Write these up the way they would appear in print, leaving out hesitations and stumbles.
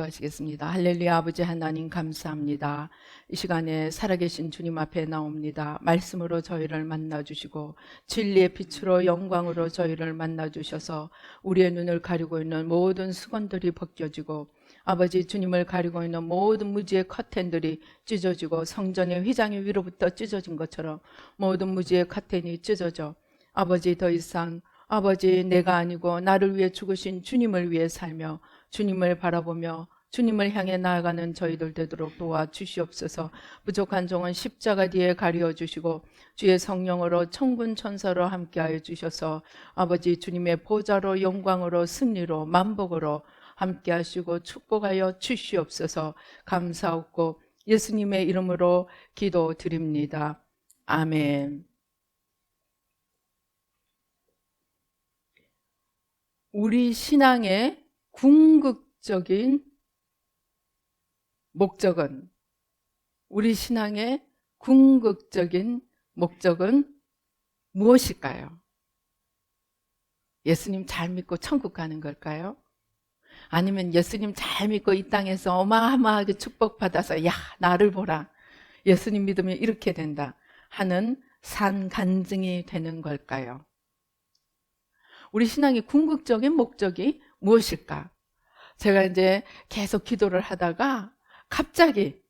기도하시겠습니다. 할렐루야. 아버지 하나님 감사합니다. 이 시간에 살아계신 주님 앞에 나옵니다. 말씀으로 저희를 만나주시고 진리의 빛으로 영광으로 저희를 만나주셔서 우리의 눈을 가리고 있는 모든 수건들이 벗겨지고 아버지 주님을 가리고 있는 모든 무지의 커튼들이 찢어지고 성전의 휘장이 위로부터 찢어진 것처럼 모든 무지의 커튼이 찢어져 아버지 더 이상 아버지 내가 아니고 나를 위해 죽으신 주님을 위해 살며 주님을 바라보며 주님을 향해 나아가는 저희들 되도록 도와주시옵소서. 부족한 종은 십자가 뒤에 가리워 주시고 주의 성령으로 천군 천사로 함께하여 주셔서 아버지 주님의 보좌로 영광으로 승리로 만복으로 함께하시고 축복하여 주시옵소서. 감사하고 예수님의 이름으로 기도드립니다. 아멘. 우리 신앙의 궁극적인 목적은 무엇일까요? 예수님 잘 믿고 천국 가는 걸까요? 아니면 예수님 잘 믿고 이 땅에서 어마어마하게 축복받아서 야 나를 보라 예수님 믿으면 이렇게 된다 하는 산간증이 되는 걸까요? 우리 신앙의 궁극적인 목적이 무엇일까? 제가 이제 계속 기도를 하다가 갑자기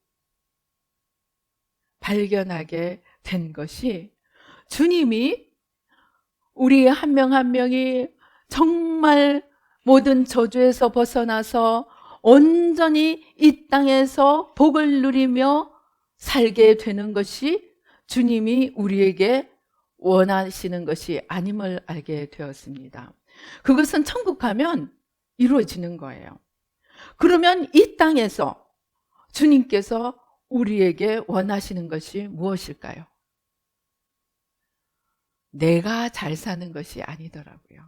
발견하게 된 것이 주님이 우리 한 명 한 명이 정말 모든 저주에서 벗어나서 온전히 이 땅에서 복을 누리며 살게 되는 것이 주님이 우리에게 원하시는 것이 아님을 알게 되었습니다. 그것은 천국 가면 이루어지는 거예요. 그러면 이 땅에서 주님께서 우리에게 원하시는 것이 무엇일까요? 내가 잘 사는 것이 아니더라고요.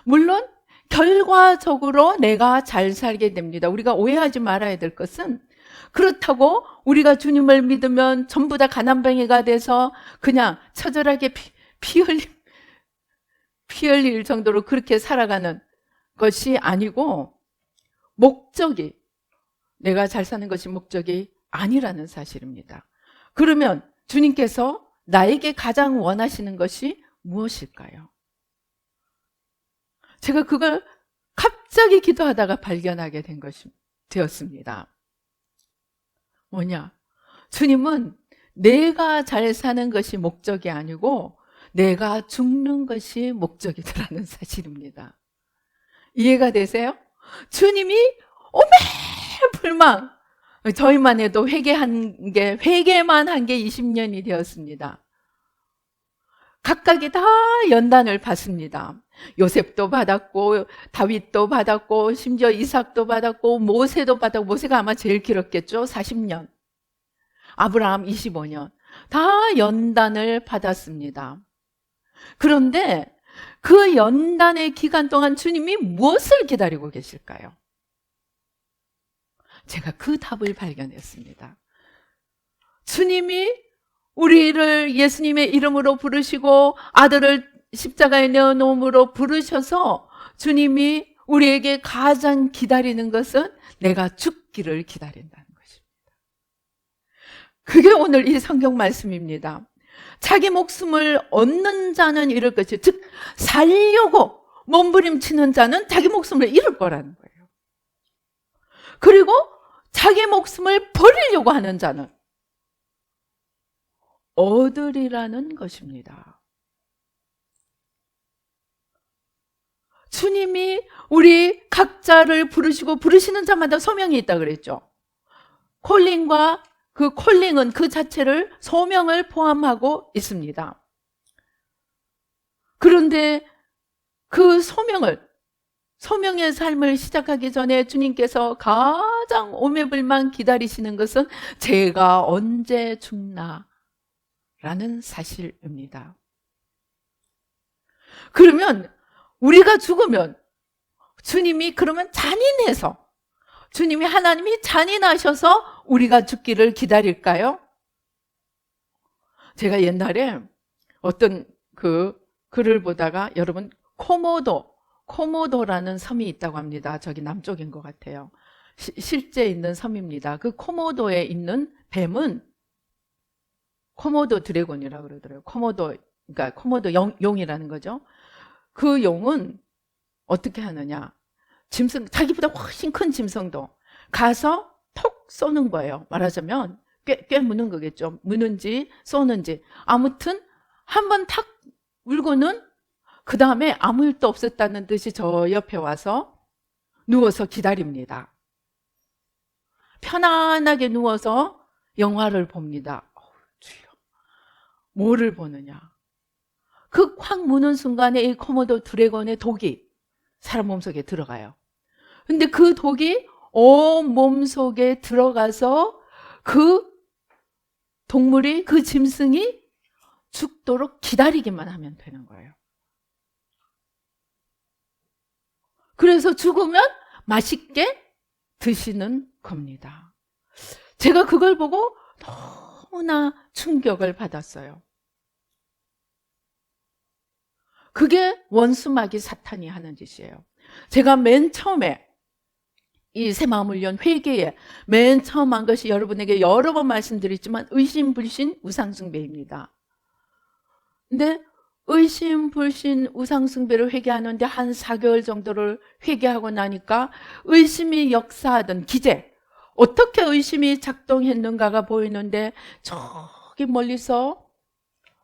물론 결과적으로 내가 잘 살게 됩니다. 우리가 오해하지 말아야 될 것은 그렇다고 우리가 주님을 믿으면 전부 다 가난뱅이가 돼서 그냥 처절하게 피 흘릴 정도로 그렇게 살아가는 것이 아니고 목적이 내가 잘 사는 것이 목적이 아니라는 사실입니다. 그러면 주님께서 나에게 가장 원하시는 것이 무엇일까요? 제가 그걸 갑자기 기도하다가 발견하게 된 것이 되었습니다. 뭐냐? 주님은 내가 잘 사는 것이 목적이 아니고 내가 죽는 것이 목적이라는 사실입니다. 이해가 되세요? 주님이 오매불망 저희만 해도 회개만 한 게 20년이 되었습니다. 각각이 다 연단을 받습니다. 요셉도 받았고 다윗도 받았고 심지어 이삭도 받았고 모세도 받았고 모세가 아마 제일 길었겠죠. 40년. 아브라함 25년. 다 연단을 받았습니다. 그런데 그 연단의 기간 동안 주님이 무엇을 기다리고 계실까요? 제가 그 답을 발견했습니다. 주님이 우리를 예수님의 이름으로 부르시고 아들을 십자가에 내어놓음으로 부르셔서 주님이 우리에게 가장 기다리는 것은 내가 죽기를 기다린다는 것입니다. 그게 오늘 이 성경 말씀입니다. 자기 목숨을 얻는 자는 잃을 것이 즉 살려고 몸부림치는 자는 자기 목숨을 잃을 거라는 거예요. 그리고 자기 목숨을 버리려고 하는 자는 얻으리라는 것입니다. 주님이 우리 각자를 부르시고 부르시는 자마다 소명이 있다 그랬죠. 콜링과 그 콜링은 그 자체를 소명을 포함하고 있습니다. 그런데 그 소명의 삶을 시작하기 전에 주님께서 가장 오매불망 기다리시는 것은 제가 언제 죽나 라는 사실입니다. 그러면 우리가 죽으면 주님이 그러면 잔인해서 주님이 하나님이 잔인하셔서 우리가 죽기를 기다릴까요? 제가 옛날에 어떤 그 글을 보다가 여러분 코모도라는 섬이 있다고 합니다. 저기 남쪽인 것 같아요. 실제 있는 섬입니다. 그 코모도에 있는 뱀은 코모도 드래곤이라고 그러더라고요. 그러니까 코모도 용이라는 거죠. 그 용은 어떻게 하느냐. 자기보다 훨씬 큰 짐승도 가서 톡 쏘는 거예요. 말하자면 꽤 무는 거겠죠. 무는지 쏘는지. 아무튼 한번 탁 물고는 그 다음에 아무 일도 없었다는 듯이 저 옆에 와서 누워서 기다립니다. 편안하게 누워서 영화를 봅니다. 주여, 뭐를 보느냐. 그 확 무는 순간에 이 코모도 드래곤의 독이 사람 몸속에 들어가요. 근데 그 독이 온 몸속에 들어가서 그 동물이, 그 짐승이 죽도록 기다리기만 하면 되는 거예요. 그래서 죽으면 맛있게 드시는 겁니다. 제가 그걸 보고 너무나 충격을 받았어요. 그게 원수마귀 사탄이 하는 짓이에요. 제가 맨 처음에 이 새 마음을 연 회개에 맨 처음 한 것이 여러분에게 여러 번 말씀드렸지만 의심불신 우상숭배입니다. 근데 의심불신 우상숭배를 회개하는데 한 4개월 정도를 회개하고 나니까 의심이 역사하던 기제, 어떻게 의심이 작동했는가가 보이는데 저기 멀리서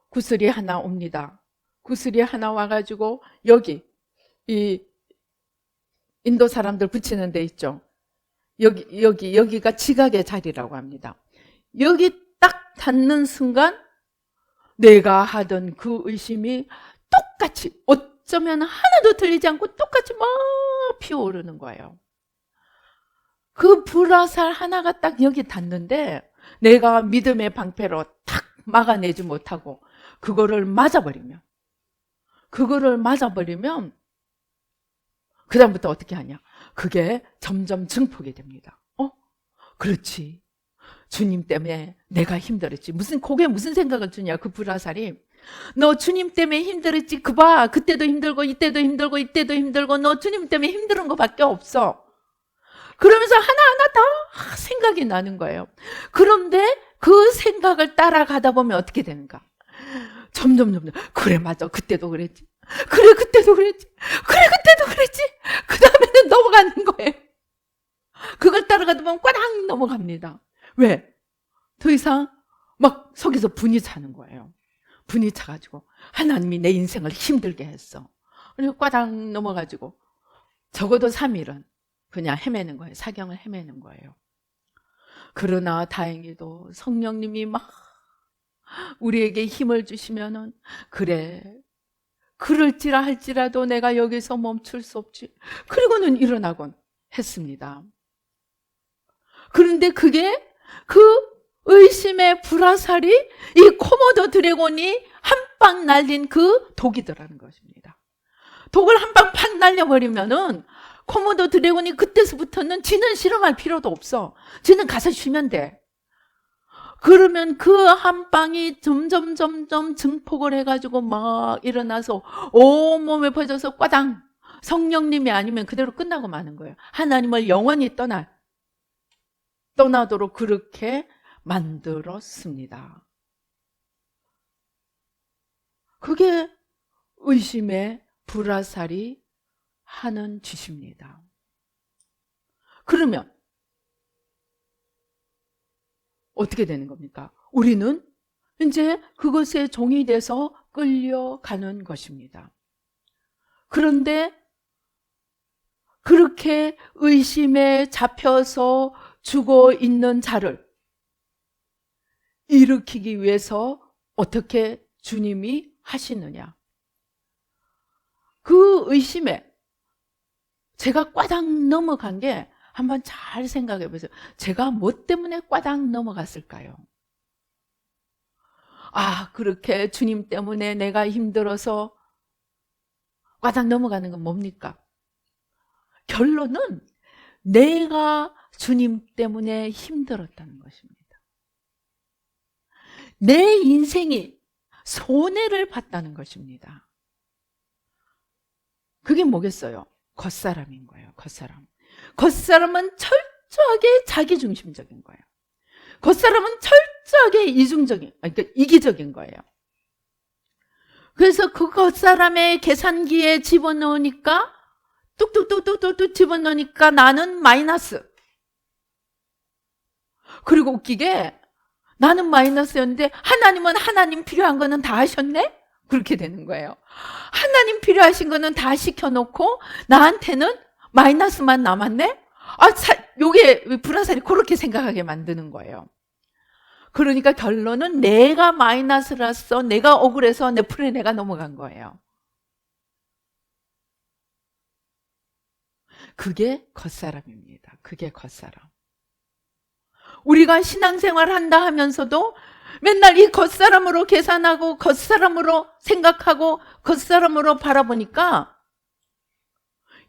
구슬이 하나 옵니다. 구슬이 하나 와가지고 여기 이 인도 사람들 붙이는 데 있죠. 여기가 지각의 자리라고 합니다. 여기 딱 닿는 순간 내가 하던 그 의심이 똑같이, 어쩌면 하나도 틀리지 않고 똑같이 막 피어오르는 거예요. 그 불화살 하나가 딱 여기 닿는데 내가 믿음의 방패로 탁 막아내지 못하고 그거를 맞아버리면 그 다음부터 어떻게 하냐. 그게 점점 증폭이 됩니다. 그렇지. 주님 때문에 내가 힘들었지. 그게 무슨 생각을 주냐, 그 불화살이. 너 주님 때문에 힘들었지. 그봐. 그때도 힘들고, 이때도 힘들고, 이때도 힘들고, 너 주님 때문에 힘든 것밖에 없어. 그러면서 하나하나 다 생각이 나는 거예요. 그런데 그 생각을 따라가다 보면 어떻게 되는가? 점점. 그래, 맞아. 그때도 그랬지. 그래, 그때도 그랬지. 그래, 그때도 그랬지. 그 다음에는 넘어가는 거예요. 그걸 따라가다 보면 꽈당 넘어갑니다. 왜? 더 이상 막 속에서 분이 차는 거예요. 분이 차가지고 하나님이 내 인생을 힘들게 했어. 그리고 꽈당 넘어가지고 적어도 3일은 그냥 헤매는 거예요. 사경을 헤매는 거예요. 그러나 다행히도 성령님이 막 우리에게 힘을 주시면은, 그래, 그럴지라 할지라도 내가 여기서 멈출 수 없지. 그리고는 일어나곤 했습니다. 그런데 그게 그 의심의 불화살이 이 코모도 드래곤이 한 방 날린 그 독이더라는 것입니다. 독을 한 방 팍 날려버리면은 코모도 드래곤이 그때서부터는 지는 실험할 필요도 없어. 지는 가서 쉬면 돼. 그러면 그 한 방이 점점 증폭을 해가지고 막 일어나서 온몸에 퍼져서 꽈당, 성령님이 아니면 그대로 끝나고 마는 거예요. 하나님을 영원히 떠나도록 그렇게 만들었습니다. 그게 의심의 불화살이 하는 짓입니다. 그러면 어떻게 되는 겁니까? 우리는 이제 그것에 종이 돼서 끌려가는 것입니다. 그런데 그렇게 의심에 잡혀서 죽어 있는 자를 일으키기 위해서 어떻게 주님이 하시느냐. 그 의심에 제가 꽈당 넘어간 게 한번 잘 생각해 보세요. 제가 뭐 때문에 꽈당 넘어갔을까요? 그렇게 주님 때문에 내가 힘들어서 꽈당 넘어가는 건 뭡니까? 결론은 내가 주님 때문에 힘들었다는 것입니다. 내 인생이 손해를 봤다는 것입니다. 그게 뭐겠어요? 겉사람인 거예요. 겉사람은 철저하게 자기중심적인 거예요. 겉사람은 철저하게 그러니까 이기적인 거예요. 그래서 그 겉사람의 계산기에 집어넣으니까 뚝뚝뚝뚝뚝 집어넣으니까 나는 마이너스. 그리고 웃기게 나는 마이너스였는데 하나님은 하나님 필요한 거는 다 하셨네? 그렇게 되는 거예요. 하나님 필요하신 거는 다 시켜놓고 나한테는 마이너스만 남았네? 요게 불화살이 그렇게 생각하게 만드는 거예요. 그러니까 결론은 내가 마이너스라서 내가 억울해서 내 풀에 내가 넘어간 거예요. 그게 겉사람입니다. 그게 겉사람. 우리가 신앙생활 한다 하면서도 맨날 이 겉사람으로 계산하고 겉사람으로 생각하고 겉사람으로 바라보니까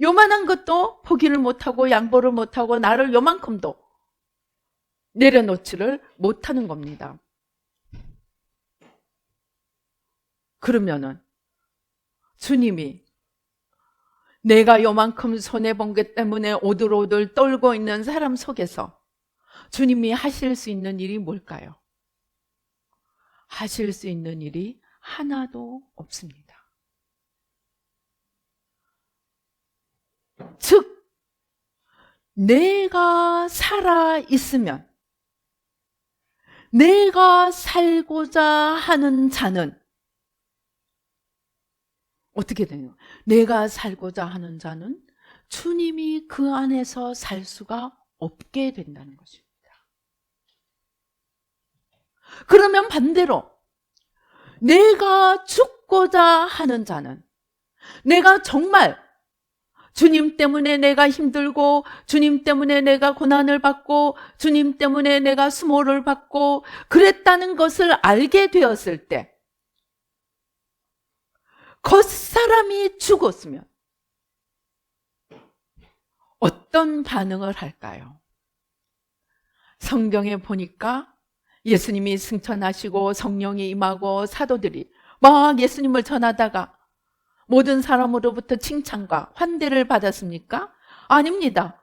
요만한 것도 포기를 못하고 양보를 못하고 나를 요만큼도 내려놓지를 못하는 겁니다. 그러면은 주님이 내가 요만큼 손해본 것 때문에 오들오들 떨고 있는 사람 속에서 주님이 하실 수 있는 일이 뭘까요? 하실 수 있는 일이 하나도 없습니다. 즉, 내가 살아 있으면 내가 살고자 하는 자는 어떻게 되냐? 내가 살고자 하는 자는 주님이 그 안에서 살 수가 없게 된다는 것입니다. 그러면 반대로 내가 죽고자 하는 자는 내가 정말 주님 때문에 내가 힘들고 주님 때문에 내가 고난을 받고 주님 때문에 내가 수모를 받고 그랬다는 것을 알게 되었을 때 겉사람이 죽었으면 어떤 반응을 할까요? 성경에 보니까 예수님이 승천하시고 성령이 임하고 사도들이 막 예수님을 전하다가 모든 사람으로부터 칭찬과 환대를 받았습니까? 아닙니다.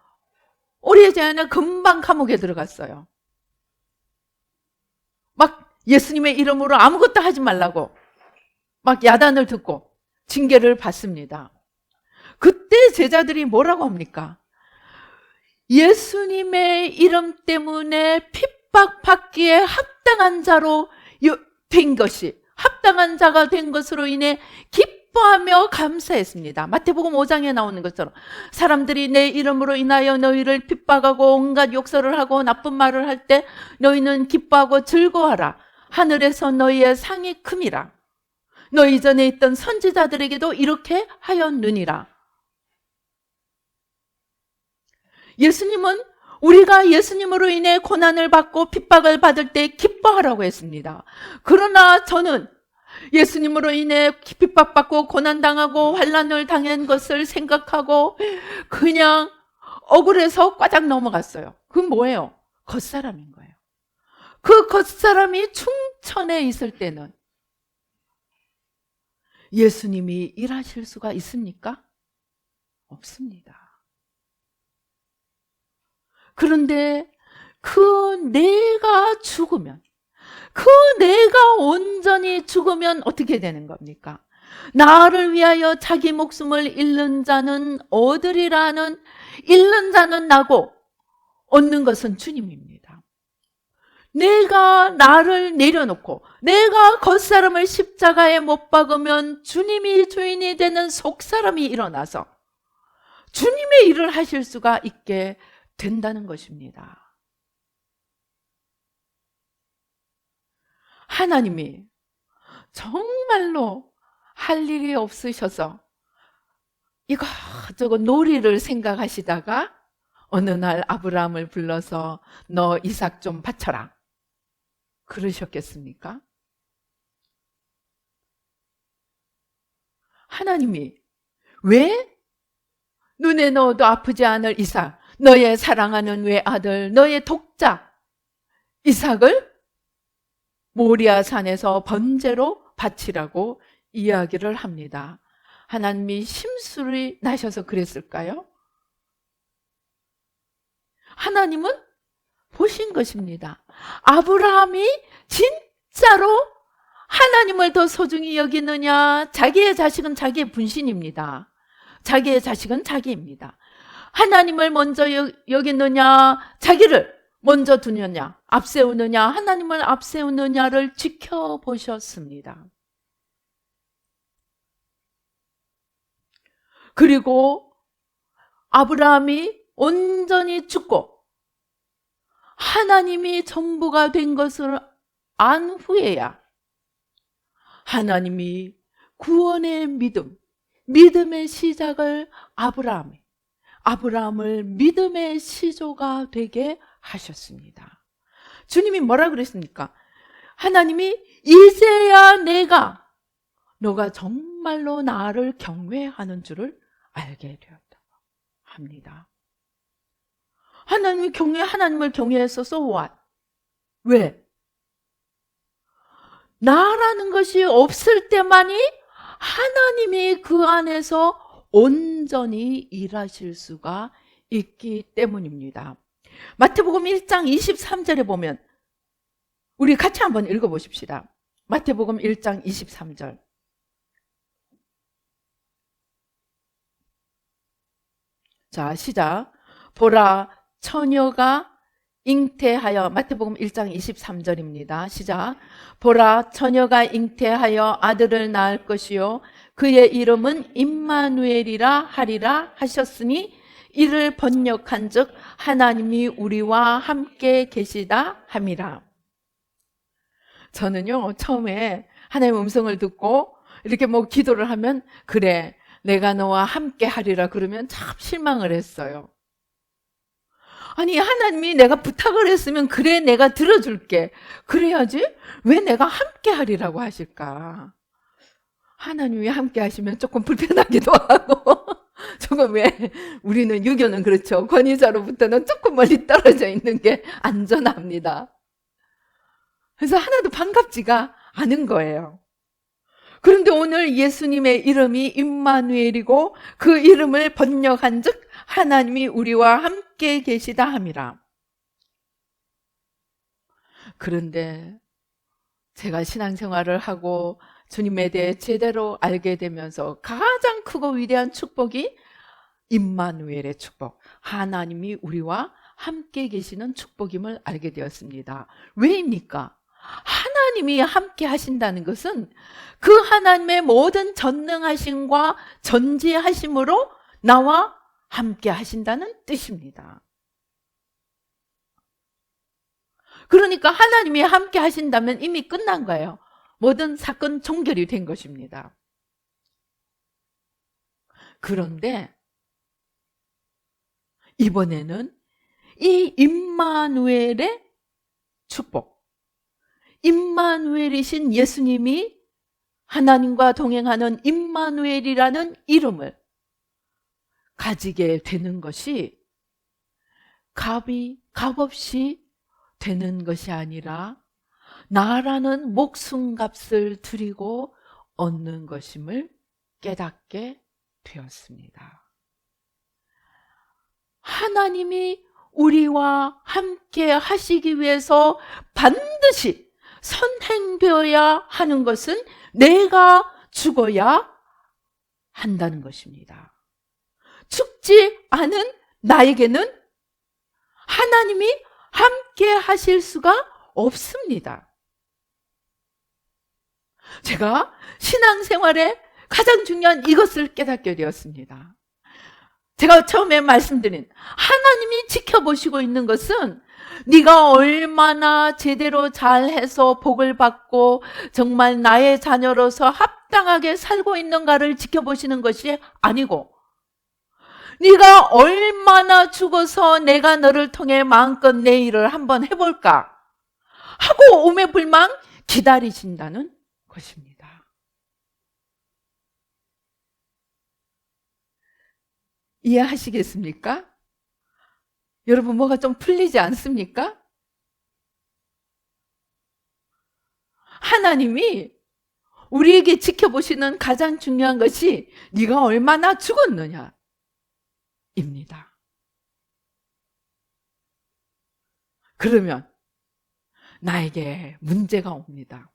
오래지 않아 금방 감옥에 들어갔어요. 막 예수님의 이름으로 아무것도 하지 말라고 막 야단을 듣고 징계를 받습니다. 그때 제자들이 뭐라고 합니까? 예수님의 이름 때문에 핍박받기에 합당한 자로 된 것이 합당한 자가 된 것으로 인해 기뻐하며 감사했습니다. 마태복음 5장에 나오는 것처럼 사람들이 내 이름으로 인하여 너희를 핍박하고 온갖 욕설을 하고 나쁜 말을 할 때 너희는 기뻐하고 즐거워하라. 하늘에서 너희의 상이 큼이라. 너희 전에 있던 선지자들에게도 이렇게 하였느니라. 예수님은 우리가 예수님으로 인해 고난을 받고 핍박을 받을 때 기뻐하라고 했습니다. 그러나 저는 예수님으로 인해 핍박받고 고난당하고 환난을 당한 것을 생각하고 그냥 억울해서 꽈작 넘어갔어요. 그건 뭐예요? 겉사람인 거예요. 그 겉사람이 충천에 있을 때는 예수님이 일하실 수가 있습니까? 없습니다. 그런데 그 내가 죽으면, 그 내가 온전히 죽으면 어떻게 되는 겁니까? 나를 위하여 자기 목숨을 잃는 자는 얻으리라는, 잃는 자는 나고 얻는 것은 주님입니다. 내가 나를 내려놓고 내가 겉사람을 십자가에 못 박으면 주님이 주인이 되는 속사람이 일어나서 주님의 일을 하실 수가 있게 된다는 것입니다. 하나님이 정말로 할 일이 없으셔서 이것저것 놀이를 생각하시다가 어느 날 아브라함을 불러서 너 이삭 좀 바쳐라 그러셨겠습니까? 하나님이 왜 눈에 넣어도 아프지 않을 이삭, 너의 사랑하는 외아들, 너의 독자 이삭을 모리아 산에서 번제로 바치라고 이야기를 합니다. 하나님이 심술이 나셔서 그랬을까요? 하나님은 보신 것입니다. 아브라함이 진짜로 하나님을 더 소중히 여기느냐? 자기의 자식은 자기의 분신입니다. 자기의 자식은 자기입니다. 하나님을 먼저 여기느냐? 자기를 먼저 두느냐? 앞세우느냐? 하나님을 앞세우느냐를 지켜보셨습니다. 그리고 아브라함이 온전히 죽고 하나님이 전부가 된 것을 안 후에야 하나님이 구원의 믿음의 시작을 아브라함을 믿음의 시조가 되게 하셨습니다. 주님이 뭐라 그랬습니까? 하나님이 이제야 너가 정말로 나를 경외하는 줄을 알게 되었다 합니다. 하나님을 경외해서 so what? 왜? 나라는 것이 없을 때만이 하나님이 그 안에서 온전히 일하실 수가 있기 때문입니다. 마태복음 1장 23절에 보면 우리 같이 한번 읽어보십시다. 마태복음 1장 23절. 자, 시작. 보라, 처녀가 잉태하여, 마태복음 1장 23절입니다. 시작. 보라, 처녀가 잉태하여 아들을 낳을 것이요 그의 이름은 임마누엘이라 하리라 하셨으니 이를 번역한즉 하나님이 우리와 함께 계시다 함이라. 저는요, 처음에 하나님의 음성을 듣고 이렇게 기도를 하면 그래, 내가 너와 함께 하리라 그러면 참 실망을 했어요. 아니, 하나님이 내가 부탁을 했으면 그래, 내가 들어줄게. 그래야지 왜 내가 함께 하리라고 하실까? 하나님이 함께 하시면 조금 불편하기도 하고 조금 왜 우리는 유교는 그렇죠. 권위자로부터는 조금 멀리 떨어져 있는 게 안전합니다. 그래서 하나도 반갑지가 않은 거예요. 그런데 오늘 예수님의 이름이 임마누엘이고 그 이름을 번역한즉 하나님이 우리와 함께 계시다 함이라. 그런데 제가 신앙생활을 하고 주님에 대해 제대로 알게 되면서 가장 크고 위대한 축복이 임마누엘의 축복, 하나님이 우리와 함께 계시는 축복임을 알게 되었습니다. 왜입니까? 하나님이 함께 하신다는 것은 그 하나님의 모든 전능하심과 전지하심으로 나와 함께 하신다는 뜻입니다. 그러니까 하나님이 함께 하신다면 이미 끝난 거예요. 모든 사건 종결이 된 것입니다. 그런데 이번에는 이 임마누엘의 축복, 임마누엘이신 예수님이 하나님과 동행하는 임마누엘이라는 이름을 가지게 되는 것이 값없이 되는 것이 아니라 나라는 목숨값을 드리고 얻는 것임을 깨닫게 되었습니다. 하나님이 우리와 함께 하시기 위해서 반드시 선행되어야 하는 것은 내가 죽어야 한다는 것입니다. 죽지 않은 나에게는 하나님이 함께 하실 수가 없습니다. 제가 신앙생활에 가장 중요한 이것을 깨닫게 되었습니다. 제가 처음에 말씀드린 하나님이 지켜보시고 있는 것은 네가 얼마나 제대로 잘해서 복을 받고 정말 나의 자녀로서 합당하게 살고 있는가를 지켜보시는 것이 아니고 네가 얼마나 죽어서 내가 너를 통해 마음껏 내 일을 한번 해볼까 하고 오매불망 기다리신다는 것입니다. 이해하시겠습니까? 여러분 뭐가 좀 풀리지 않습니까? 하나님이 우리에게 지켜보시는 가장 중요한 것이 네가 얼마나 죽었느냐 입니다. 그러면 나에게 문제가 옵니다.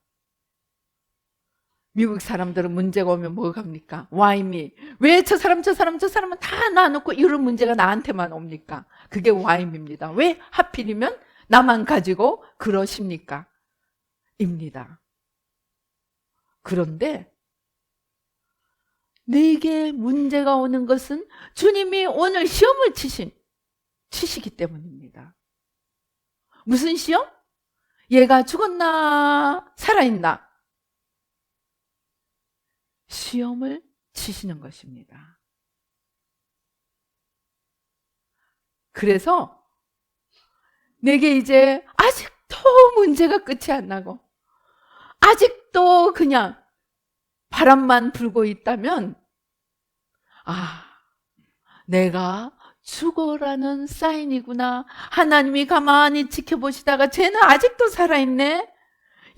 미국 사람들은 문제가 오면 뭐가 합니까? Why me? 왜 저 사람은 다 놔놓고 이런 문제가 나한테만 옵니까? 그게 why me입니다. 왜 하필이면 나만 가지고 그러십니까? 입니다. 그런데 내게 문제가 오는 것은 주님이 오늘 시험을 치시기 때문입니다. 무슨 시험? 얘가 죽었나 살아있나? 시험을 치시는 것입니다. 그래서 내게 이제 아직도 문제가 끝이 안 나고 아직도 그냥 바람만 불고 있다면 내가 죽어라는 사인이구나. 하나님이 가만히 지켜보시다가 쟤는 아직도 살아있네.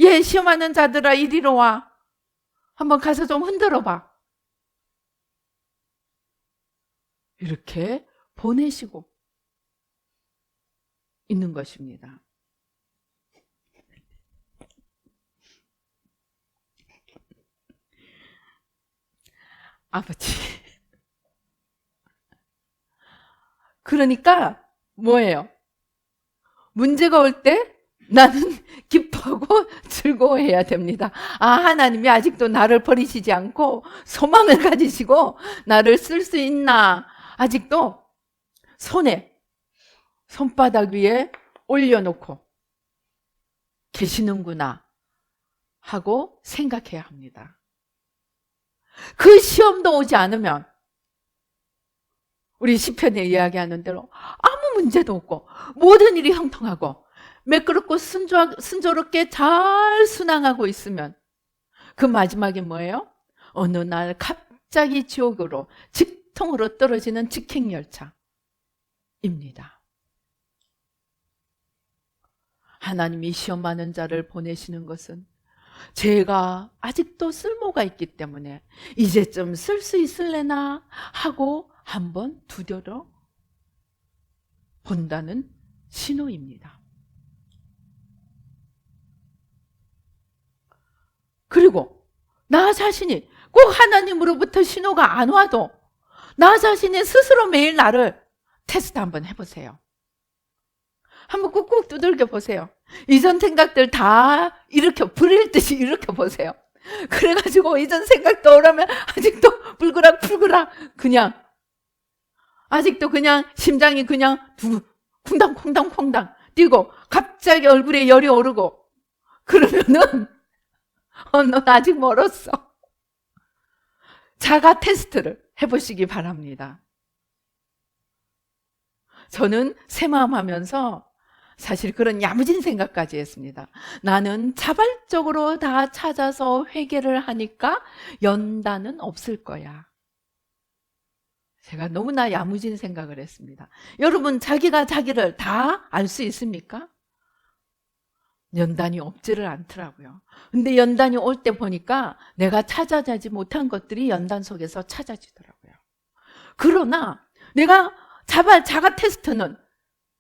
얘 시험하는 자들아 이리로 와. 한번 가서 좀 흔들어 봐. 이렇게 보내시고 있는 것입니다. 아버지. 그러니까 뭐예요? 문제가 올 때 나는 기뻐하고 즐거워해야 됩니다. 하나님이 아직도 나를 버리시지 않고 소망을 가지시고 나를 쓸 수 있나? 아직도 손바닥 위에 올려놓고 계시는구나 하고 생각해야 합니다. 그 시험도 오지 않으면 우리 시편에 이야기하는 대로 아무 문제도 없고 모든 일이 형통하고 매끄럽고 순조롭게 잘 순항하고 있으면 그 마지막에 뭐예요? 어느 날 갑자기 지옥으로 직통으로 떨어지는 직행열차입니다. 하나님이 시험하는 자를 보내시는 것은 제가 아직도 쓸모가 있기 때문에 이제쯤 쓸 수 있을래나 하고 한번 두드려 본다는 신호입니다. 그리고 나 자신이 꼭 하나님으로부터 신호가 안 와도 나 자신이 스스로 매일 나를 테스트 한번 해보세요. 한번 꾹꾹 두들겨 보세요. 이전 생각들 다 불일 듯이 일으켜 보세요. 그래가지고 이전 생각 떠오르면 아직도 불그락 그냥 아직도 그냥 심장이 그냥 쿵당쿵당 뛰고 갑자기 얼굴에 열이 오르고 그러면은 넌 아직 멀었어. 자가 테스트를 해보시기 바랍니다. 저는 새마음 하면서 사실 그런 야무진 생각까지 했습니다. 나는 자발적으로 다 찾아서 회개를 하니까 연단은 없을 거야. 제가 너무나 야무진 생각을 했습니다. 여러분, 자기가 자기를 다 알 수 있습니까? 연단이 없지를 않더라고요. 근데 연단이 올 때 보니까 내가 찾아내지 못한 것들이 연단 속에서 찾아지더라고요. 그러나 내가 자가 테스트는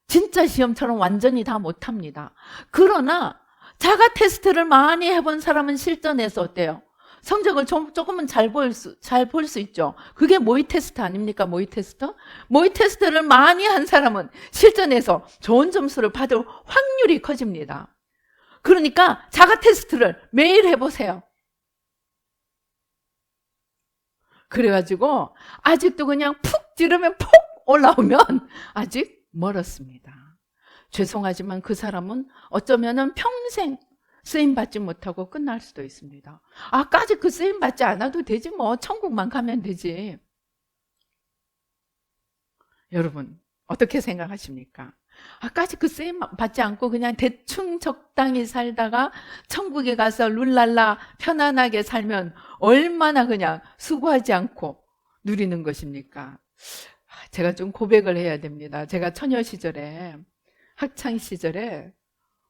진짜 시험처럼 완전히 다 못합니다. 그러나 자가 테스트를 많이 해본 사람은 실전에서 어때요? 성적을 조금은 잘 볼 수 있죠. 그게 모의 테스트 아닙니까? 모의 테스트? 모의 테스트를 많이 한 사람은 실전에서 좋은 점수를 받을 확률이 커집니다. 그러니까 자가 테스트를 매일 해보세요. 그래가지고 아직도 그냥 푹 찌르면 푹 올라오면 아직 멀었습니다. 죄송하지만 그 사람은 어쩌면은 평생 쓰임받지 못하고 끝날 수도 있습니다. 까지 그 쓰임받지 않아도 되지 뭐 천국만 가면 되지. 여러분 어떻게 생각하십니까? 까지 그 쓰임받지 않고 그냥 대충 적당히 살다가 천국에 가서 룰랄라 편안하게 살면 얼마나 그냥 수고하지 않고 누리는 것입니까? 제가 좀 고백을 해야 됩니다. 제가 처녀 시절에 학창 시절에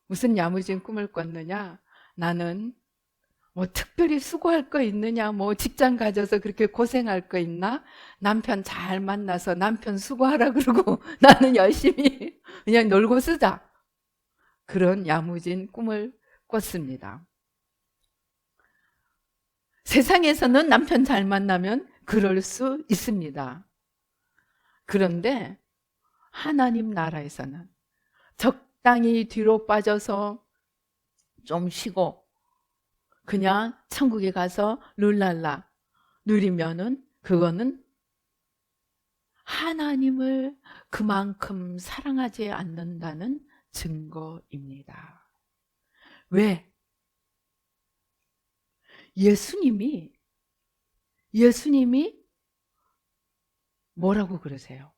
무슨 야무진 꿈을 꿨느냐? 나는 뭐 특별히 수고할 거 있느냐? 뭐 직장 가져서 그렇게 고생할 거 있나? 남편 잘 만나서 남편 수고하라 그러고 나는 열심히 그냥 놀고 쓰자. 그런 야무진 꿈을 꿨습니다. 세상에서는 남편 잘 만나면 그럴 수 있습니다. 그런데 하나님 나라에서는 적당히 뒤로 빠져서 좀 쉬고 그냥 천국에 가서 룰랄라 누리면은 그거는 하나님을 그만큼 사랑하지 않는다는 증거입니다. 왜? 예수님이 뭐라고 그러세요?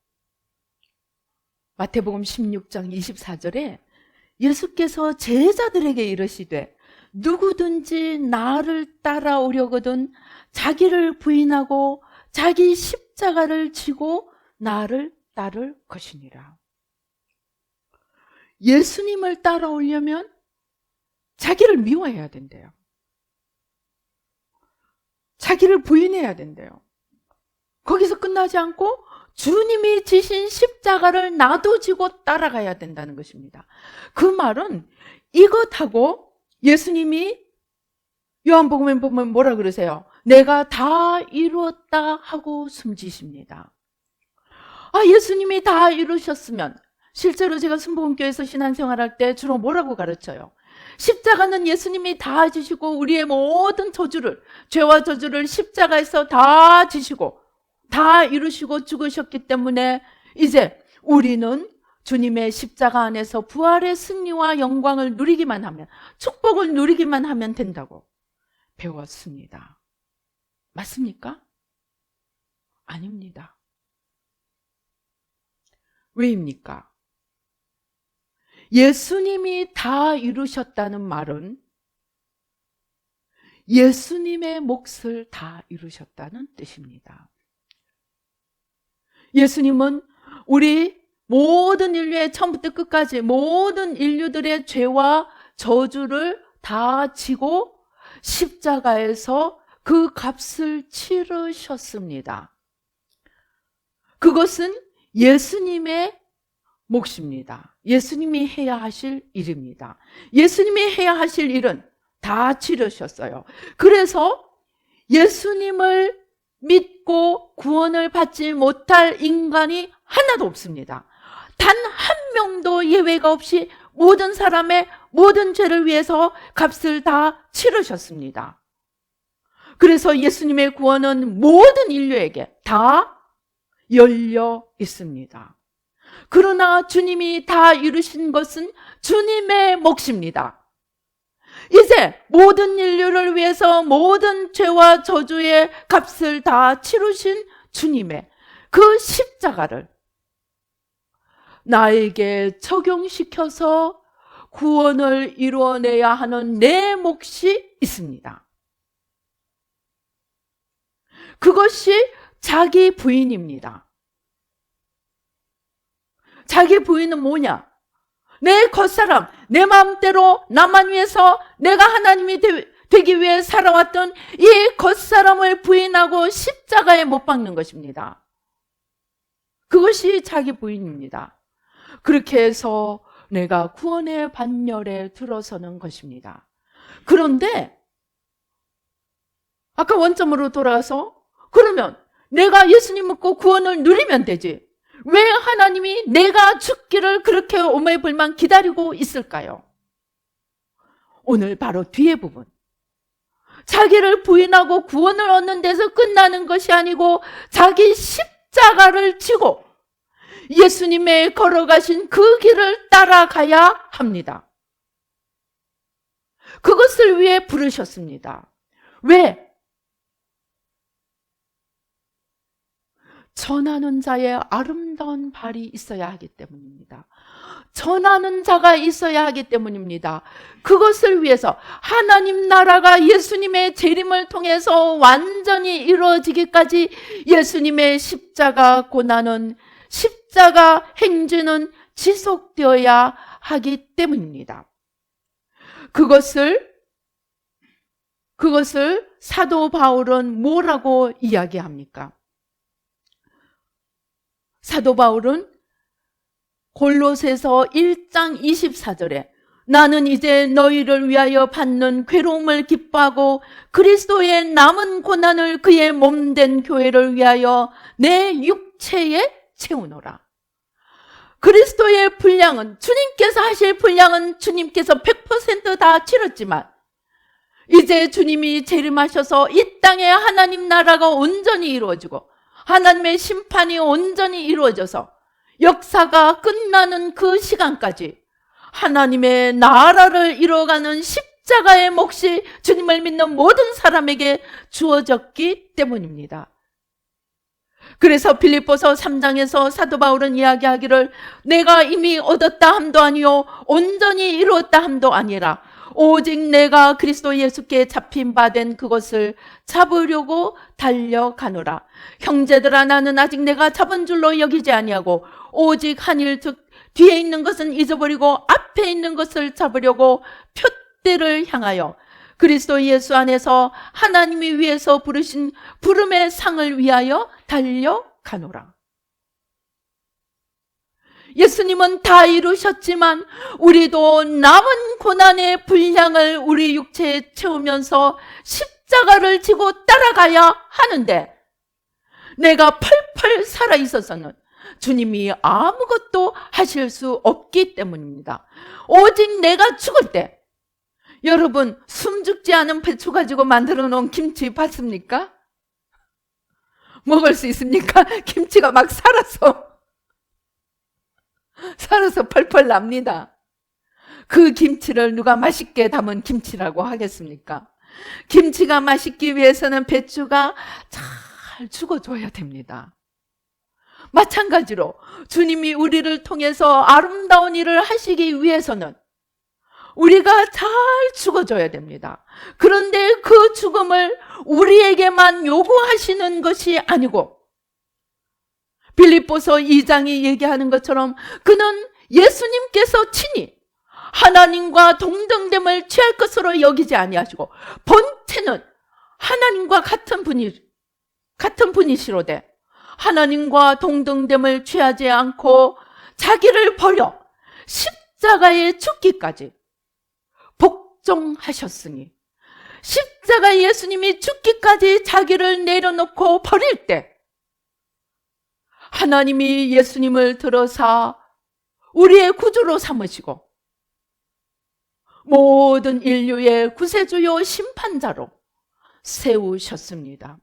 마태복음 16장 24절에 예수께서 제자들에게 이르시되 누구든지 나를 따라오려거든 자기를 부인하고 자기 십자가를 지고 나를 따를 것이니라. 예수님을 따라오려면 자기를 미워해야 된대요. 자기를 부인해야 된대요. 거기서 끝나지 않고 주님이 지신 십자가를 나도 지고 따라가야 된다는 것입니다. 그 말은 이것하고 예수님이 요한복음에 보면 뭐라 그러세요? 내가 다 이루었다 하고 숨지십니다. 예수님이 다 이루셨으면 실제로 제가 순복음교회에서 신앙생활할 때 주로 뭐라고 가르쳐요? 십자가는 예수님이 다 지시고 우리의 모든 저주를, 죄와 저주를 십자가에서 다 지시고 다 이루시고 죽으셨기 때문에 이제 우리는 주님의 십자가 안에서 부활의 승리와 영광을 누리기만 하면, 축복을 누리기만 하면 된다고 배웠습니다. 맞습니까? 아닙니다. 왜입니까? 예수님이 다 이루셨다는 말은 예수님의 몫을 다 이루셨다는 뜻입니다. 예수님은 우리 모든 인류의 처음부터 끝까지 모든 인류들의 죄와 저주를 다 지고 십자가에서 그 값을 치르셨습니다. 그것은 예수님의 몫입니다. 예수님이 해야 하실 일입니다. 예수님이 해야 하실 일은 다 치르셨어요. 그래서 예수님을 믿고 구원을 받지 못할 인간이 하나도 없습니다. 단 한 명도 예외가 없이 모든 사람의 모든 죄를 위해서 값을 다 치르셨습니다. 그래서 예수님의 구원은 모든 인류에게 다 열려 있습니다. 그러나 주님이 다 이루신 것은 주님의 몫입니다. 이제 모든 인류를 위해서 모든 죄와 저주의 값을 다 치르신 주님의 그 십자가를 나에게 적용시켜서 구원을 이루어내야 하는 내 몫이 있습니다. 그것이 자기 부인입니다. 자기 부인은 뭐냐? 내 겉사람, 내 마음대로 나만 위해서 내가 하나님이 되기 위해 살아왔던 이 겉사람을 부인하고 십자가에 못 박는 것입니다. 그것이 자기 부인입니다. 그렇게 해서 내가 구원의 반열에 들어서는 것입니다. 그런데 아까 원점으로 돌아가서 그러면 내가 예수님 믿고 구원을 누리면 되지. 왜 하나님이 내가 죽기를 그렇게 오매불만 기다리고 있을까요? 오늘 바로 뒤에 부분. 자기를 부인하고 구원을 얻는 데서 끝나는 것이 아니고 자기 십자가를 지고 예수님의 걸어가신 그 길을 따라가야 합니다. 그것을 위해 부르셨습니다. 왜? 전하는 자의 아름다운 발이 있어야 하기 때문입니다. 전하는 자가 있어야 하기 때문입니다. 그것을 위해서 하나님 나라가 예수님의 재림을 통해서 완전히 이루어지기까지 예수님의 십자가 고난은, 십자가 행진은 지속되어야 하기 때문입니다. 그것을 사도 바울은 뭐라고 이야기합니까? 사도 바울은 골로새서 1장 24절에 나는 이제 너희를 위하여 받는 괴로움을 기뻐하고 그리스도의 남은 고난을 그의 몸된 교회를 위하여 내 육체에 채우노라. 그리스도의 분량은, 주님께서 하실 분량은 주님께서 100% 다 치렀지만 이제 주님이 재림하셔서 이 땅에 하나님 나라가 온전히 이루어지고 하나님의 심판이 온전히 이루어져서 역사가 끝나는 그 시간까지 하나님의 나라를 이루어가는 십자가의 몫이 주님을 믿는 모든 사람에게 주어졌기 때문입니다. 그래서 빌립보서 3장에서 사도 바울은 이야기하기를 내가 이미 얻었다 함도 아니요 온전히 이루었다 함도 아니라 오직 내가 그리스도 예수께 잡힌 바 된 그것을 잡으려고 달려가노라. 형제들아, 나는 아직 내가 잡은 줄로 여기지 아니하고 오직 한 일 즉 뒤에 있는 것은 잊어버리고 앞에 있는 것을 잡으려고 표대를 향하여 그리스도 예수 안에서 하나님이 위에서 부르신 부름의 상을 위하여 달려가노라. 예수님은 다 이루셨지만 우리도 남은 고난의 분량을 우리 육체에 채우면서 십자가를 지고 따라가야 하는데 내가 펄펄 살아있어서는 주님이 아무것도 하실 수 없기 때문입니다. 오직 내가 죽을 때, 여러분 숨 죽지 않은 배추 가지고 만들어 놓은 김치 봤습니까? 먹을 수 있습니까? 김치가 막 살아서 펄펄 납니다. 그 김치를 누가 맛있게 담은 김치라고 하겠습니까? 김치가 맛있기 위해서는 배추가 잘 죽어줘야 됩니다. 마찬가지로 주님이 우리를 통해서 아름다운 일을 하시기 위해서는 우리가 잘 죽어줘야 됩니다. 그런데 그 죽음을 우리에게만 요구하시는 것이 아니고 빌립보서 2장이 얘기하는 것처럼 그는 예수님께서 친히 하나님과 동등됨을 취할 것으로 여기지 아니하시고 본체는 하나님과 같은 분이시로되 하나님과 동등됨을 취하지 않고 자기를 버려 십자가에 죽기까지 복종하셨으니, 십자가 예수님이 죽기까지 자기를 내려놓고 버릴 때 하나님이 예수님을 들어서 우리의 구주로 삼으시고 모든 인류의 구세주요 심판자로 세우셨습니다.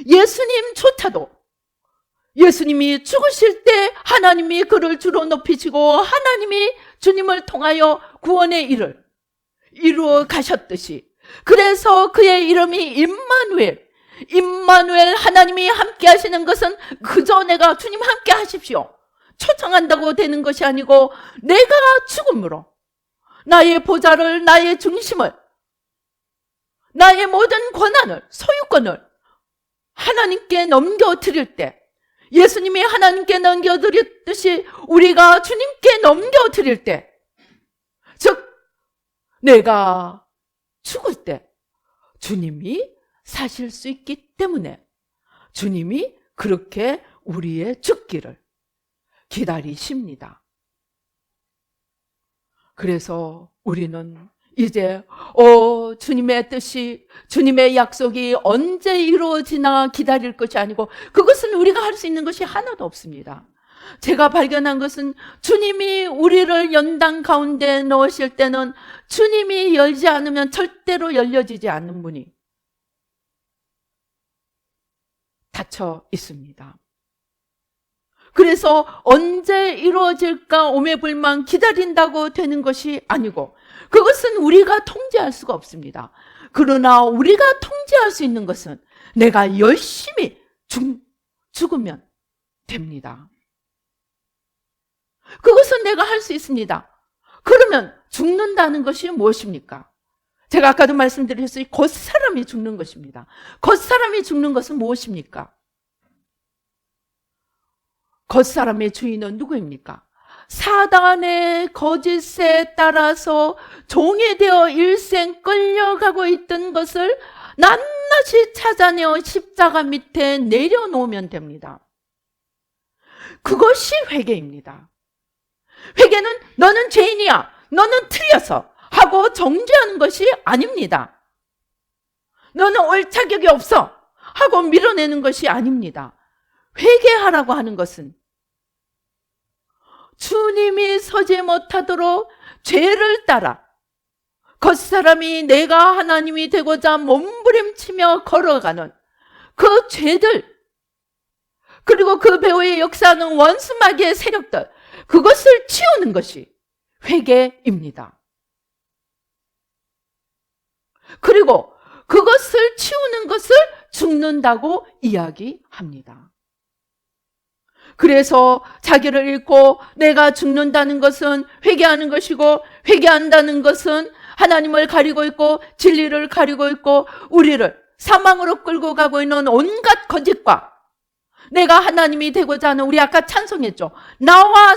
예수님조차도 예수님이 죽으실 때 하나님이 그를 주로 높이시고 하나님이 주님을 통하여 구원의 일을 이루어 가셨듯이, 그래서 그의 이름이 임마누엘, 하나님이 함께 하시는 것은 그저 내가 주님 함께 하십시오 초청한다고 되는 것이 아니고 내가 죽음으로 나의 보좌를, 나의 중심을, 나의 모든 권한을, 소유권을 하나님께 넘겨드릴 때, 예수님이 하나님께 넘겨드렸듯이 우리가 주님께 넘겨드릴 때, 즉 내가 죽을 때 주님이 사실 수 있기 때문에 주님이 그렇게 우리의 죽기를 기다리십니다. 그래서 우리는 이제 주님의 뜻이, 주님의 약속이 언제 이루어지나 기다릴 것이 아니고 그것은 우리가 할 수 있는 것이 하나도 없습니다. 제가 발견한 것은 주님이 우리를 연단 가운데 넣으실 때는 주님이 열지 않으면 절대로 열려지지 않는 문이 닫혀 있습니다. 그래서 언제 이루어질까 오매불망 기다린다고 되는 것이 아니고 그것은 우리가 통제할 수가 없습니다. 그러나 우리가 통제할 수 있는 것은 내가 열심히 죽으면 됩니다. 그것은 내가 할 수 있습니다. 그러면 죽는다는 것이 무엇입니까? 제가 아까도 말씀드렸듯이 겉사람이 죽는 것입니다. 겉사람이 죽는 것은 무엇입니까? 겉사람의 주인은 누구입니까? 사단의 거짓에 따라서 종이 되어 일생 끌려가고 있던 것을 낱낱이 찾아내어 십자가 밑에 내려놓으면 됩니다. 그것이 회개입니다. 회개는 너는 죄인이야, 너는 틀렸어 하고 정죄하는 것이 아닙니다. 너는 올 자격이 없어 하고 밀어내는 것이 아닙니다. 회개하라고 하는 것은 주님이 서지 못하도록 죄를 따라 겉사람이 내가 하나님이 되고자 몸부림치며 걸어가는 그 죄들, 그리고 그 배후에 역사하는 원수마귀의 세력들, 그것을 치우는 것이 회개입니다. 그리고 그것을 치우는 것을 죽는다고 이야기합니다. 그래서 자기를 잃고 내가 죽는다는 것은 회개하는 것이고, 회개한다는 것은 하나님을 가리고 있고 진리를 가리고 있고 우리를 사망으로 끌고 가고 있는 온갖 거짓과 내가 하나님이 되고자 하는, 우리 아까 찬송했죠, 나와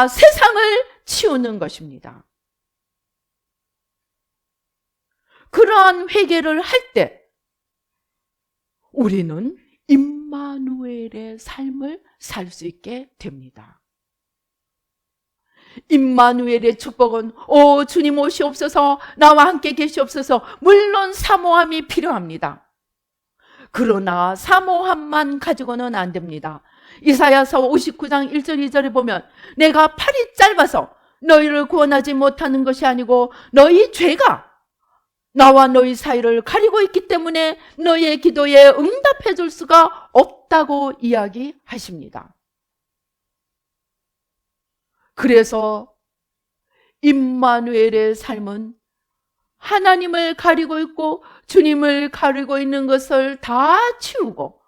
세상을 치우는 것입니다. 그러한 회개를 할 때 우리는 임마누엘의 삶을 살 수 있게 됩니다. 임마누엘의 축복은 오 주님 오시옵소서, 나와 함께 계시옵소서. 물론 사모함이 필요합니다. 그러나 사모함만 가지고는 안 됩니다. 이사야서 59장 1절 2절에 보면 내가 팔이 짧아서 너희를 구원하지 못하는 것이 아니고 너희 죄가 나와 너희 사이를 가리고 있기 때문에 너희의 기도에 응답해 줄 수가 없다고 이야기하십니다. 그래서 임마누엘의 삶은 하나님을 가리고 있고 주님을 가리고 있는 것을 다 치우고